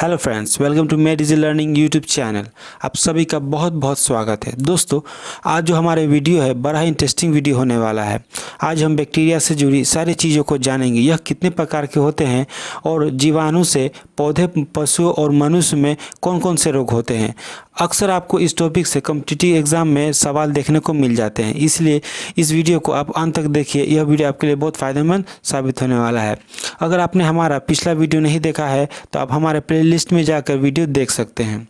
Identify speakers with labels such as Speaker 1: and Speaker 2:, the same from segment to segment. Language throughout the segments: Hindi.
Speaker 1: Hello friends, welcome to Medigy learning YouTube channel. आप सभी का बहुत बहुत स्वागत है। दोस्तों, आज जो हमारे वीडियो है बड़ा ही इंटरेस्टिंग वीडियो होने वाला है। आज हम बैक्टीरिया से जुड़ी सारी चीज़ों को जानेंगे। यह कितने प्रकार के होते हैं और जीवाणु से पौधे, पशुओं और मनुष्य में कौन कौन से रोग होते हैं। अक्सर आपको इस टॉपिक से कॉम्पिटिटिव एग्जाम में सवाल देखने को मिल जाते हैं, इसलिए इस वीडियो को आप अंत तक देखिए। यह वीडियो आपके लिए बहुत फ़ायदेमंद साबित होने वाला है। अगर आपने हमारा पिछला वीडियो नहीं देखा है तो आप हमारे प्लेलिस्ट में जाकर वीडियो देख सकते हैं।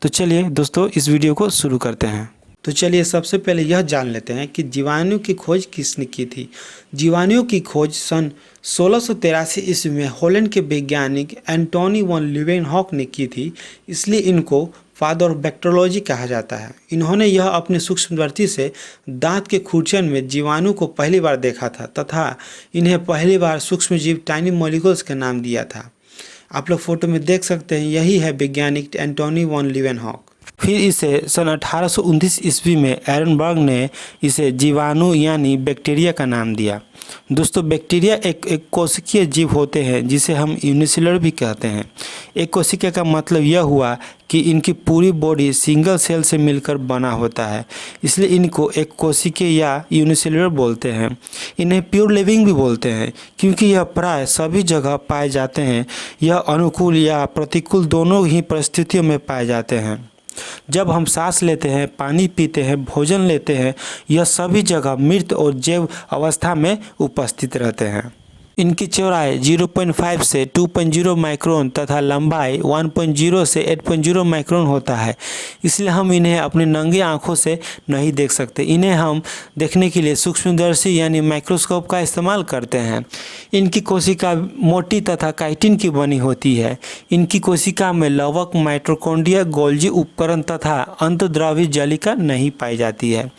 Speaker 1: तो चलिए दोस्तों, इस वीडियो को शुरू करते हैं। तो चलिए सबसे पहले यह जान लेते हैं कि जीवाणु की खोज किसने की थी। जीवाणुओं की खोज सन 1683 ईस्वी में हॉलैंड के वैज्ञानिक एंटोनी वन लीeuwenhoek ने की थी, इसलिए इनको फादर ऑफ बैक्टीरियोलॉजी कहा जाता है। इन्होंने यह अपने सूक्ष्मदर्शी से दांत के खुरचन में जीवाणु को पहली बार देखा था तथा इन्हें पहली बार सूक्ष्मजीव टाइनी मॉलिक्यूल्स का नाम दिया था। आप लोग फोटो में देख सकते हैं, यही है वैज्ञानिक एंटोनी वन लीeuwenhoek। फिर इसे सन 1819 ईस्वी में एरनबर्ग ने इसे जीवाणु यानी बैक्टीरिया का नाम दिया। दोस्तों, बैक्टीरिया एक कोशिकीय जीव होते हैं जिसे हम यूनिसेलुलर भी कहते हैं। एक कोशिका का मतलब यह हुआ कि इनकी पूरी बॉडी सिंगल सेल से मिलकर बना होता है, इसलिए इनको एक कोशिकीय या यूनिसेलुलर बोलते हैं। इन्हें प्योर लिविंग भी बोलते हैं क्योंकि यह प्राय सभी जगह पाए जाते हैं। यह अनुकूल या प्रतिकूल दोनों ही परिस्थितियों में पाए जाते हैं। जब हम सांस लेते हैं, पानी पीते हैं, भोजन लेते हैं, यह सभी जगह मृत और जैव अवस्था में उपस्थित रहते हैं। इनकी चौड़ाई 0.5 से 2.0 माइक्रोन तथा लंबाई 1.0 से 8.0 माइक्रोन होता है, इसलिए हम इन्हें अपनी नंगी आंखों से नहीं देख सकते। इन्हें हम देखने के लिए सूक्ष्मदर्शी यानी माइक्रोस्कोप का इस्तेमाल करते हैं। इनकी कोशिका मोटी तथा काइटिन की बनी होती है। इनकी कोशिका में लवक, माइटोकॉन्ड्रिया, गोल्जी उपकरण तथा अंतर्द्रव्य जालिका नहीं पाई जाती है।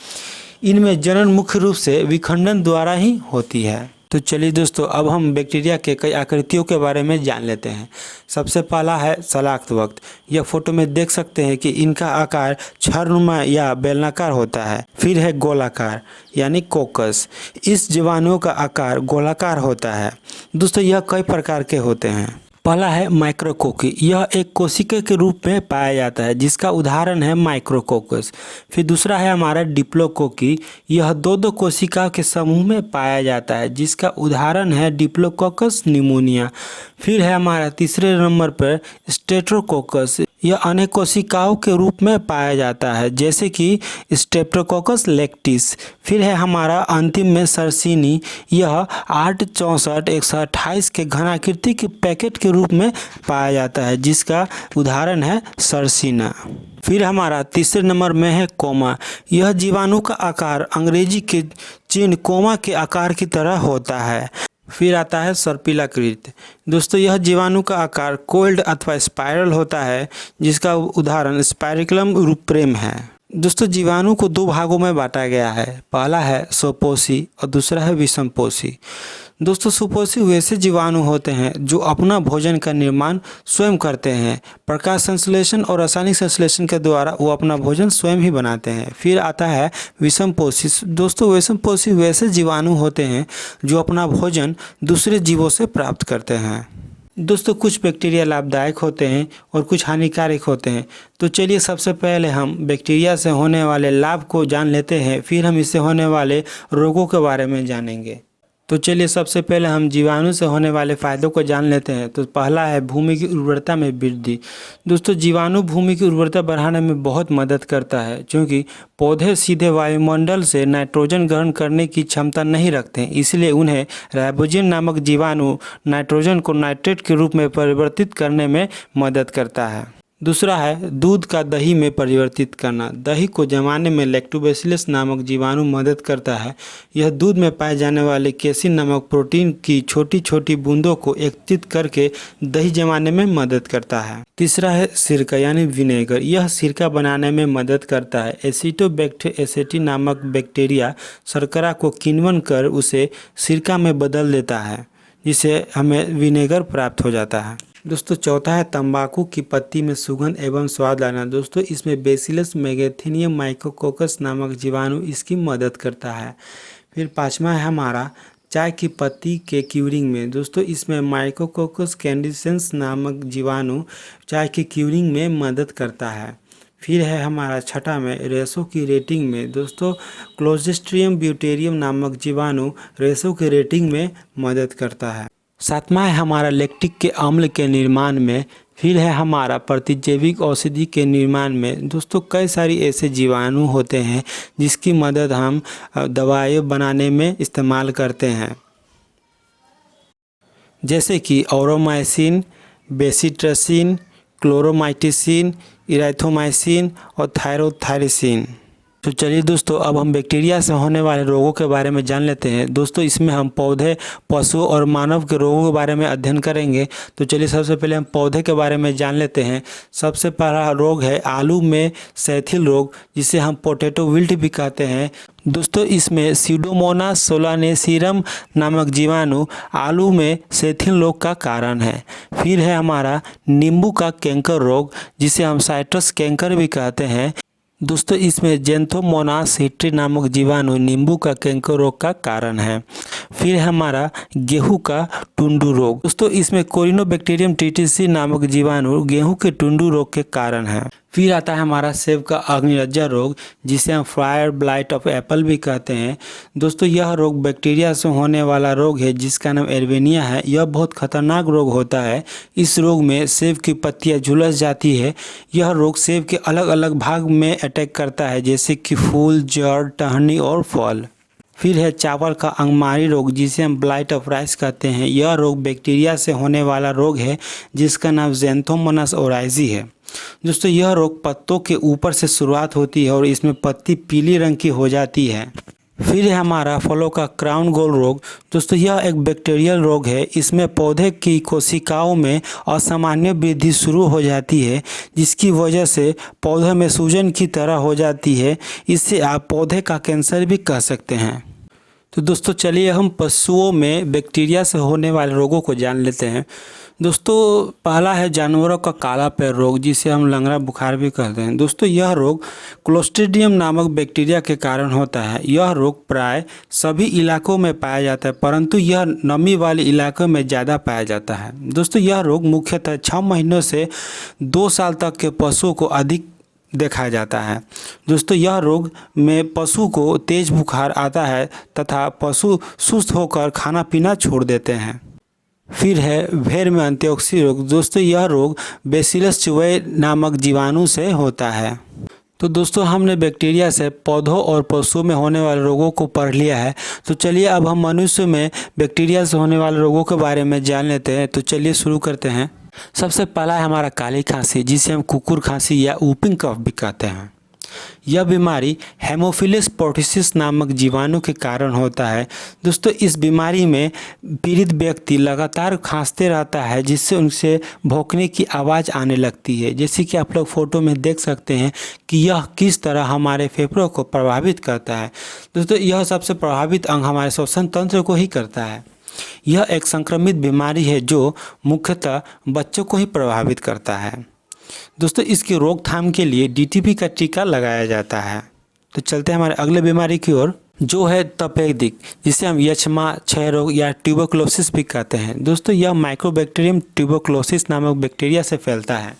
Speaker 1: इनमें जनन मुख्य रूप से विखंडन द्वारा ही होती है। तो चलिए दोस्तों, अब हम बैक्टीरिया के कई आकृतियों के बारे में जान लेते हैं। सबसे पहला है सलाख्तवक्त। यह फोटो में देख सकते हैं कि इनका आकार छर्नुमा या बेलनाकार होता है। फिर है गोलाकार यानी कोकस। इस जीवाणुओं का आकार गोलाकार होता है। दोस्तों, यह कई प्रकार के होते हैं। पहला है माइक्रोकोकी। यह एक कोशिका के रूप में पाया जाता है जिसका उदाहरण है माइक्रोकोकस। फिर दूसरा है हमारा डिप्लोकोकी। यह दो कोशिकाओं के समूह में पाया जाता है जिसका उदाहरण है डिप्लोकोकस निमोनिया। फिर है हमारा तीसरे नंबर पर स्ट्रेप्टोकोकस। यह अनेक कोशिकाओं के रूप में पाया जाता है जैसे कि स्ट्रेप्टोकोकस लैक्टिस। फिर है हमारा अंतिम में सरसीनी। यह 864-128 के घनाकृति के पैकेट के रूप में पाया जाता है जिसका उदाहरण है सरसीना। फिर हमारा तीसरे नंबर में है कोमा। यह जीवाणु का आकार अंग्रेजी के चिन्ह कोमा के आकार की तरह होता है। फिर आता है सर्पिलाकृत। दोस्तों, यह जीवाणु का आकार कोल्ड अथवा स्पाइरल होता है जिसका उदाहरण स्पाइरिकुलम रूप्रेम है। दोस्तों, जीवाणु को दो भागों में बांटा गया है। पहला है स्वपोषी और दूसरा है विषमपोषी। दोस्तों, सुपोषी वैसे जीवाणु होते हैं जो अपना भोजन का निर्माण स्वयं करते हैं। प्रकाश संश्लेषण और रासायनिक संश्लेषण के द्वारा वो अपना भोजन स्वयं ही बनाते हैं। फिर आता है विषमपोषी। दोस्तों, विषमपोषी वैसे जीवाणु होते हैं जो अपना भोजन दूसरे जीवों से प्राप्त करते हैं। दोस्तों, कुछ बैक्टीरिया लाभदायक होते हैं और कुछ हानिकारक होते हैं। तो चलिए सबसे पहले हम बैक्टीरिया से होने वाले लाभ को जान लेते हैं, फिर हम इससे होने वाले रोगों के बारे में जानेंगे। तो चलिए सबसे पहले हम जीवाणु से होने वाले फ़ायदों को जान लेते हैं। तो पहला है भूमि की उर्वरता में वृद्धि। दोस्तों, जीवाणु भूमि की उर्वरता बढ़ाने में बहुत मदद करता है क्योंकि पौधे सीधे वायुमंडल से नाइट्रोजन ग्रहण करने की क्षमता नहीं रखते हैं, इसलिए उन्हें राइबोजेन नामक जीवाणु नाइट्रोजन को नाइट्रेट के रूप में परिवर्तित करने में मदद करता है। दूसरा है दूध का दही में परिवर्तित करना। दही को जमाने में लैक्टोबैसिलस नामक जीवाणु मदद करता है। यह दूध में पाए जाने वाले केसिन नामक प्रोटीन की छोटी छोटी बूंदों को एकत्रित करके दही जमाने में मदद करता है। तीसरा है सिरका यानी विनेगर। यह सिरका बनाने में मदद करता है। एसिटोबैक्टर एसेटी नामक बैक्टीरिया शर्करा को किण्वन कर उसे सिरका में बदल देता है जिससे हमें विनेगर प्राप्त हो जाता है। दोस्तों, चौथा है तंबाकू की पत्ती में सुगंध एवं स्वाद लाना। दोस्तों, इसमें बेसिलस मेगेथीनियम माइकोकोकस नामक जीवाणु इसकी मदद करता है। फिर पांचवा है हमारा चाय की पत्ती के क्यूरिंग में। दोस्तों इसमें माइकोकोकस कैंडिसेंस नामक जीवाणु चाय की क्यूरिंग में मदद करता है। फिर है हमारा छठा में रेशों की रेटिंग में। दोस्तों क्लोस्ट्रिडियम ब्यूटेरियम नामक जीवाणु रेशों की रेटिंग में मदद करता है। सातवां है हमारा लैक्टिक के अम्ल के निर्माण में। फिर है हमारा प्रतिजैविक औषधि के निर्माण में। दोस्तों कई सारी ऐसे जीवाणु होते हैं जिसकी मदद हम दवाएं बनाने में इस्तेमाल करते हैं, जैसे कि ओरोमाइसिन, बेसिट्रसिन, क्लोरोमाइटिसिन, इराइथोमाइसिन और थायरोथायरिसिन। तो चलिए दोस्तों अब हम बैक्टीरिया से होने वाले रोगों के बारे में जान लेते हैं। दोस्तों इसमें हम पौधे, पशु और मानव के रोगों के बारे में अध्ययन करेंगे। तो चलिए सबसे पहले हम पौधे के बारे में जान लेते हैं। सबसे पहला रोग है आलू में सैथिल रोग, जिसे हम पोटैटो विल्ट भी कहते हैं। दोस्तों इसमें सीडोमोनास सोलानेसिरम नामक जीवाणु आलू में सैथिल रोग का कारण है। फिर है हमारा नींबू का कैंकर रोग, जिसे हम साइट्रस कैंकर भी कहते हैं। दोस्तों इसमें जेंथोमोनास सिट्री नामक जीवाणु नींबू का कैंकर रोग का कारण है। फिर हमारा गेहूं का टुंडू रोग। दोस्तों इसमें कोरिनोबैक्टीरियम टीटीसी नामक जीवाणु गेहूं के टुंडू रोग के कारण है। फिर आता है हमारा सेब का अग्निरज्जा रोग, जिसे हम फायर ब्लाइट ऑफ एप्पल भी कहते हैं। दोस्तों यह रोग बैक्टीरिया से होने वाला रोग है जिसका नाम एर्वेनिया है। यह बहुत खतरनाक रोग होता है। इस रोग में सेब की पत्तियां झुलस जाती है। यह रोग सेब के अलग अलग भाग में अटैक करता है, जैसे कि फूल, जड़, टहनी और फल। फिर है चावल का अंगमारी रोग, जिसे हम ब्लाइट ऑफ राइस कहते हैं। यह रोग बैक्टीरिया से होने वाला रोग है जिसका नाम ज़ैंथोमोनास ओराइजी है। दोस्तों यह रोग पत्तों के ऊपर से शुरुआत होती है और इसमें पत्ती पीली रंग की हो जाती है। फिर है हमारा फलों का क्राउन गोल रोग। दोस्तों यह एक बैक्टीरियल रोग है। इसमें पौधे की कोशिकाओं में असामान्य वृद्धि शुरू हो जाती है, जिसकी वजह से पौधे में सूजन की तरह हो जाती है। इससे आप पौधे का कैंसर भी कह सकते हैं। तो दोस्तों चलिए हम पशुओं में बैक्टीरिया से होने वाले रोगों को जान लेते हैं। दोस्तों पहला है जानवरों का काला पैर रोग, जिसे हम लंगड़ा बुखार भी कहते हैं। दोस्तों यह रोग क्लोस्ट्रिडियम नामक बैक्टीरिया के कारण होता है। यह रोग प्राय सभी इलाकों में पाया जाता है, परंतु यह नमी वाले इलाकों में ज़्यादा पाया जाता है। दोस्तों यह रोग मुख्यतः 6 महीनों से 2 साल तक के पशुओं को अधिक देखा जाता है। दोस्तों यह रोग में पशु को तेज बुखार आता है तथा पशु सुस्त होकर खाना पीना छोड़ देते हैं। फिर है भेड़ में अंत्योक्सी रोग। दोस्तों यह रोग बेसिलस चुवै नामक जीवाणु से होता है। तो दोस्तों हमने बैक्टीरिया से पौधों और पशुओं में होने वाले रोगों को पढ़ लिया है। तो चलिए अब हम मनुष्य में बैक्टीरिया से होने वाले रोगों के बारे में जान लेते हैं। तो चलिए शुरू करते हैं। सबसे पहला है हमारा काली खांसी, जिसे हम कुकुर खांसी या वूपिंग कफ भी कहते हैं। यह बीमारी हेमोफिलस पोर्टिसिस नामक जीवाणु के कारण होता है। दोस्तों इस बीमारी में पीड़ित व्यक्ति लगातार खांसते रहता है, जिससे उनसे भौंकने की आवाज़ आने लगती है। जैसे कि आप लोग फोटो में देख सकते हैं कि यह किस तरह हमारे फेफड़ों को प्रभावित करता है। दोस्तों यह सबसे प्रभावित अंग हमारे श्वसन तंत्र को ही करता है। यह एक संक्रमित बीमारी है जो मुख्यतः बच्चों को ही प्रभावित करता है। दोस्तों इसकी रोकथाम के लिए डीटीपी का टीका लगाया जाता है। तो चलते हैं हमारे अगले बीमारी की ओर, जो है तपेदिक, जिसे हम यक्ष्मा, क्षय रोग या ट्यूबरक्लोसिस भी कहते हैं। दोस्तों यह माइक्रोबैक्टीरियम ट्यूबरक्लोसिस नामक बैक्टीरिया से फैलता है।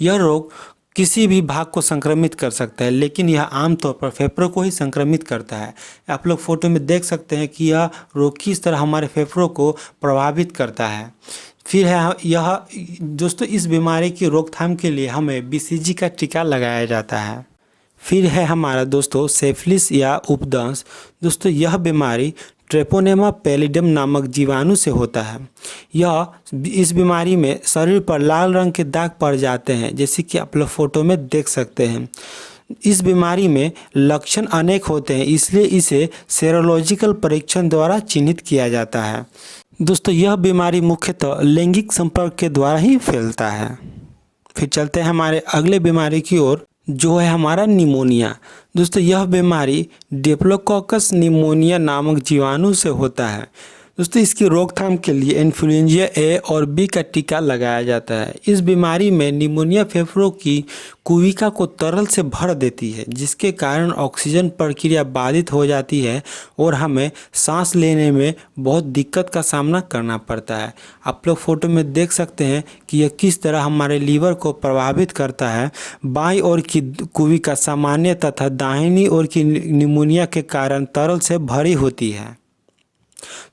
Speaker 1: यह रोग किसी भी भाग को संक्रमित कर सकता है, लेकिन यह आमतौर पर फेफड़ों को ही संक्रमित करता है। आप लोग फोटो में देख सकते हैं कि यह रोग किस तरह हमारे फेफड़ों को प्रभावित करता है। फिर है यह दोस्तों इस बीमारी की रोकथाम के लिए हमें बीसीजी का टीका लगाया जाता है। फिर है हमारा दोस्तों सिफिलिस या उपदंश। दोस्तों यह बीमारी ट्रेपोनेमा पैलिडम नामक जीवाणु से होता है। इस बीमारी में शरीर पर लाल रंग के दाग पड़ जाते हैं, जैसे कि आप लोग फोटो में देख सकते हैं। इस बीमारी में लक्षण अनेक होते हैं, इसलिए इसे सेरोलॉजिकल परीक्षण द्वारा चिन्हित किया जाता है। दोस्तों यह बीमारी मुख्यतः लैंगिक संपर्क के द्वारा ही फैलता है। फिर चलते हैं हमारे अगले बीमारी की ओर, जो है हमारा निमोनिया। दोस्तों यह बीमारी डिप्लोकोकस निमोनिया नामक जीवाणु से होता है। दोस्तों इसकी रोकथाम के लिए इन्फ्लुएंजा ए और बी का टीका लगाया जाता है। इस बीमारी में निमोनिया फेफड़ों की कुविका को तरल से भर देती है, जिसके कारण ऑक्सीजन प्रक्रिया बाधित हो जाती है और हमें सांस लेने में बहुत दिक्कत का सामना करना पड़ता है। आप लोग फोटो में देख सकते हैं कि यह किस तरह हमारे लीवर को प्रभावित करता है। बाईं ओर की कुविका सामान्य तथा दाहिनी ओर की निमोनिया के कारण तरल से भरी होती है।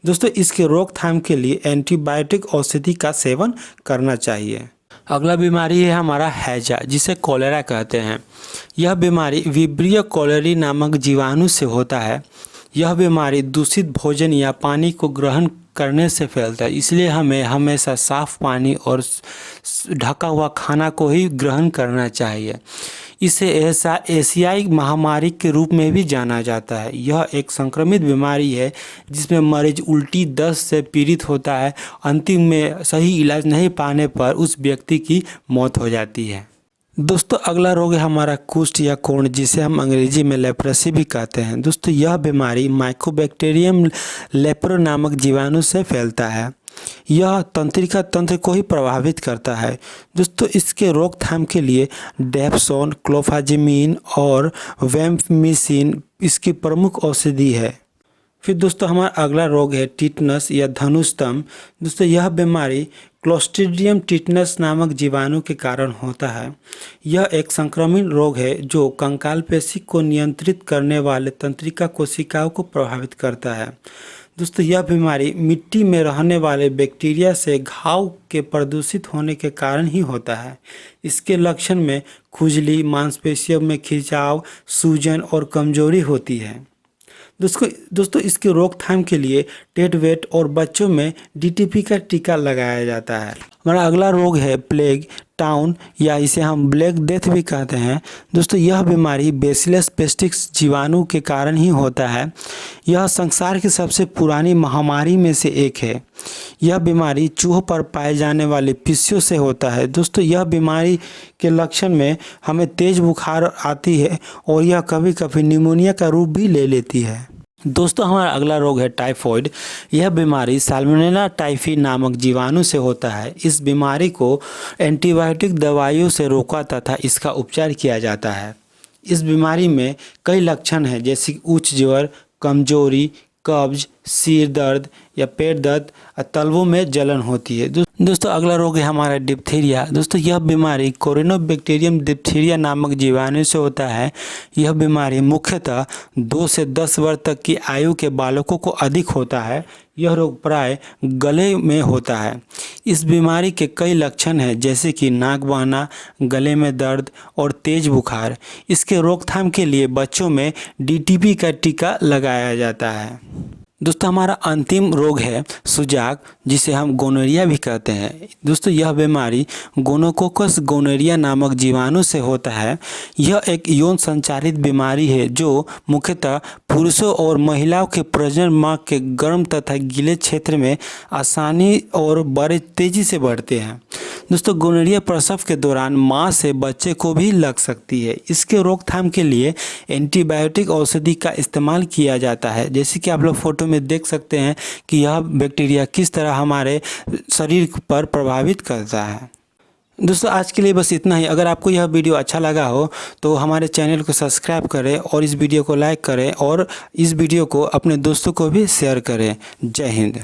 Speaker 1: दोस्तों इसके रोकथाम के लिए एंटीबायोटिक औषधि का सेवन करना चाहिए। अगला बीमारी है हमारा हैजा, जिसे कोलेरा कहते हैं। यह बीमारी विब्रियो कोलेरी नामक जीवाणु से होता है। यह बीमारी दूषित भोजन या पानी को ग्रहण करने से फैलता है, इसलिए हमें हमेशा साफ पानी और ढका हुआ खाना को ही ग्रहण करना चाहिए। इसे एशियाई महामारी के रूप में भी जाना जाता है। यह एक संक्रमित बीमारी है जिसमें मरीज उल्टी दस्त से पीड़ित होता है। अंतिम में सही इलाज नहीं पाने पर उस व्यक्ति की मौत हो जाती है। दोस्तों अगला रोग है हमारा कुष्ठ या कोढ़, जिसे हम अंग्रेजी में लेप्रेसी भी कहते हैं। दोस्तों यह बीमारी माइकोबैक्टीरियम लेप्रो नामक जीवाणु से फैलता है। यह तंत्रिका तंत्र को ही प्रभावित करता है। दोस्तों इसके रोकथाम के लिए डेप्सोन, क्लोफाजिमीन और वैम्पमिसिन इसकी प्रमुख औषधि है। फिर दोस्तों हमारा अगला रोग है टिटनस या धनुस्तंभ। दोस्तों यह बीमारी क्लोस्ट्रीडियम टिटनस नामक जीवाणु के कारण होता है। यह एक संक्रमित रोग है जो कंकाल पेशी को नियंत्रित करने वाले तंत्रिका कोशिकाओं को प्रभावित करता है। दोस्तों यह बीमारी मिट्टी में रहने वाले बैक्टीरिया से घाव के प्रदूषित होने के कारण ही होता है। इसके लक्षण में खुजली, मांसपेशियों में खिंचाव, सूजन और कमजोरी होती है। दोस्तों इसकी रोकथाम के लिए टेटवेट और बच्चों में डीटीपी का टीका लगाया जाता है। हमारा अगला रोग है प्लेग टाउन या इसे हम ब्लैक डेथ भी कहते हैं। दोस्तों यह बीमारी बेसिलस पेस्टिक्स जीवाणु के कारण ही होता है। यह संसार की सबसे पुरानी महामारी में से एक है। यह बीमारी चूहों पर पाए जाने वाले पिस्सियों से होता है। दोस्तों यह बीमारी के लक्षण में हमें तेज बुखार आती है और यह कभी कभी निमोनिया का रूप भी ले लेती है। दोस्तों हमारा अगला रोग है टाइफॉइड। यह बीमारी साल्मोनेला टाइफी नामक जीवाणु से होता है। इस बीमारी को एंटीबायोटिक दवाइयों से रोका तथा इसका उपचार किया जाता है। इस बीमारी में कई लक्षण हैं, जैसे उच्च ज्वर, कमजोरी, कब्ज, सिर दर्द या पेट दर्द, तलवों में जलन होती है। दोस्तों अगला रोग है हमारा डिप्थीरिया। दोस्तों यह बीमारी कोरिनोबैक्टीरियम डिप्थीरिया नामक जीवाणु से होता है। यह बीमारी मुख्यतः 2 से 10 वर्ष तक की आयु के बालकों को अधिक होता है। यह रोग प्राय गले में होता है। इस बीमारी के कई लक्षण हैं, जैसे कि नाक बहना, गले में दर्द और तेज बुखार। इसके रोकथाम के लिए बच्चों में डीटीपी का टीका लगाया जाता है। दोस्तों हमारा अंतिम रोग है सुजाक, जिसे हम गोनोरिया भी कहते हैं। दोस्तों यह बीमारी गोनोकोकस गोनोरिया नामक जीवाणु से होता है। यह एक यौन संचारित बीमारी है जो मुख्यतः पुरुषों और महिलाओं के प्रजनन मार्ग के गर्म तथा गीले क्षेत्र में आसानी और बड़े तेजी से बढ़ते हैं। दोस्तों गोनोरिया प्रसव के दौरान मां से बच्चे को भी लग सकती है। इसके रोकथाम के लिए एंटीबायोटिक औषधि का इस्तेमाल किया जाता है। जैसे कि आप लोग फोटो में देख सकते हैं कि यह बैक्टीरिया किस तरह हमारे शरीर पर प्रभावित करता है। दोस्तों आज के लिए बस इतना ही। अगर आपको यह वीडियो अच्छा लगा हो तो हमारे चैनल को सब्सक्राइब करें और इस वीडियो को लाइक करें और इस वीडियो को अपने दोस्तों को भी शेयर करें। जय हिंद।